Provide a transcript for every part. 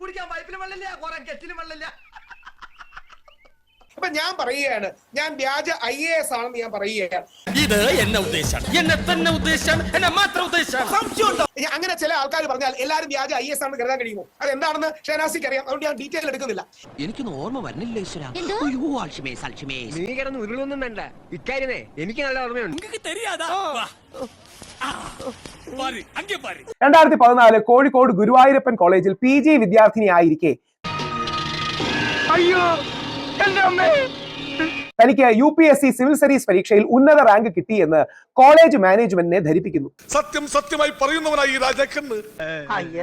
കുടിക്കാൻ പൈപ്പിലും വെള്ളമില്ല, കുറെ കെറ്റിലും വെള്ളമില്ല. അപ്പൊ ഞാൻ പറയുകയാണ്, ഞാൻ വ്യാജ IAS ആണെന്ന് ഞാൻ പറയുകയാണ്. ഇത് എന്നെ ഉദ്ദേശം, എന്നെ തന്നെ ഉദ്ദേശം, എന്നെ മാത്രം ഉദ്ദേശം. അങ്ങനെ ചില ആൾക്കാർ പറഞ്ഞാൽ എല്ലാവരും വ്യാജ IAS ആണെന്ന് കരുതാൻ കഴിയുമോ? അത് എന്താണെന്ന് ഷെനാസിക്ക് അറിയാം, അതുകൊണ്ട് ഞാൻ ഡീറ്റെയിൽ എടുക്കുന്നില്ല. എനിക്കൊന്നും ഓർമ്മ വരുന്നില്ല. നീ കിടന്ന് ഉരുളൊന്നും വേണ്ട, ഇക്കാര്യമേ എനിക്ക് നല്ല ഓർമ്മയുണ്ട്. 2014 കോഴിക്കോട് ഗുരുവായൂരപ്പൻ കോളേജിൽ PG വിദ്യാർത്ഥിനിയായിരിക്കെ തനിക്ക് UPSC സിവിൽ സർവീസ് പരീക്ഷയിൽ ഉന്നത റാങ്ക് കിട്ടിയെന്ന് കോളേജ് മാനേജ്മെന്റിനെ ധരിപ്പിക്കുന്നു. സത്യമായി പറയുന്നവനായി രാജാക്കന്ന്.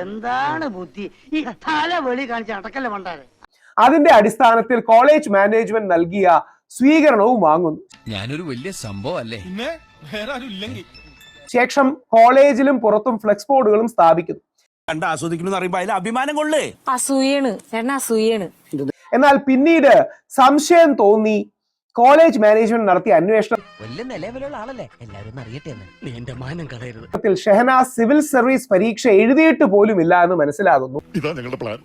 എന്താണ് ബുദ്ധി ഈ തല വെളി കാണിച്ച് അടക്കല്ല മണ്ടാരെ. അതിന്റെ അടിസ്ഥാനത്തിൽ കോളേജ് മാനേജ്മെന്റ് നൽകിയ സ്വീകരണവും വാങ്ങുന്നു. ഞാനൊരു വലിയ സംഭവം അല്ലേ? ശേഷം കോളേജിലും പുറത്തും ഫ്ലെക്സ് ബോർഡുകളും സ്ഥാപിക്കുന്നു. അഭിമാനം കൊള്ളേ. അസൂയാണ്. എന്നാൽ പിന്നീട് സംശയം തോന്നി കോളേജ് മാനേജ്മെന്റ് നടത്തിയ അന്വേഷണം വലിയ നിലവിലുള്ള ആളല്ലേ, എല്ലാവരും അറിയട്ടെ. നീ എന്റെ മാനം കളയരുത്. ഷെഹനാസ് സിവിൽ സർവീസ് പരീക്ഷ എഴുതിയിട്ട് പോലും ഇല്ല എന്ന് മനസ്സിലാകുന്നു. ഇതാ ഞങ്ങളുടെ പ്ലാൻ.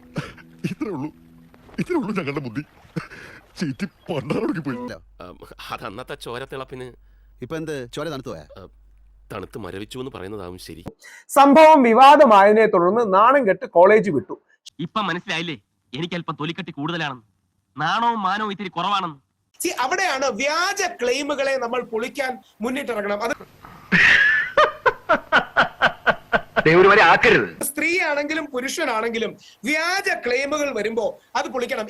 ഇത്രേ ഉള്ളൂ ഞങ്ങളുടെ ബുദ്ധി. അത് അന്നത്തെ ചോരത്തിളപ്പിന് ഇപ്പൊ എന്ത് ചോര തണുത്തു പോയാ? തണുത്ത് മരവിച്ചു എന്ന് പറയുന്നതാവും ശരി. സംഭവം വിവാദമായതിനെ തുടർന്ന് നാണം കെട്ട് കോളേജ് വിട്ടു. ഇപ്പൊ മനസ്സിലായില്ലേ, എനിക്ക് അല്പം തൊലിക്കട്ടി കൂടുതലാണെന്ന്, നാണവും മാനവും ഇത്തിരി കുറവാണെന്ന്. അവിടെയാണ് വ്യാജ ക്ലെയിമുകളെ നമ്മൾ പൊളിക്കാൻ മുന്നിട്ടിറങ്ങണം. അത് സ്ത്രീ ആണെങ്കിലും പുരുഷനാണെങ്കിലും വ്യാജ ക്ലെയിമുകൾ വരുമ്പോ അത് പൊളിക്കണം.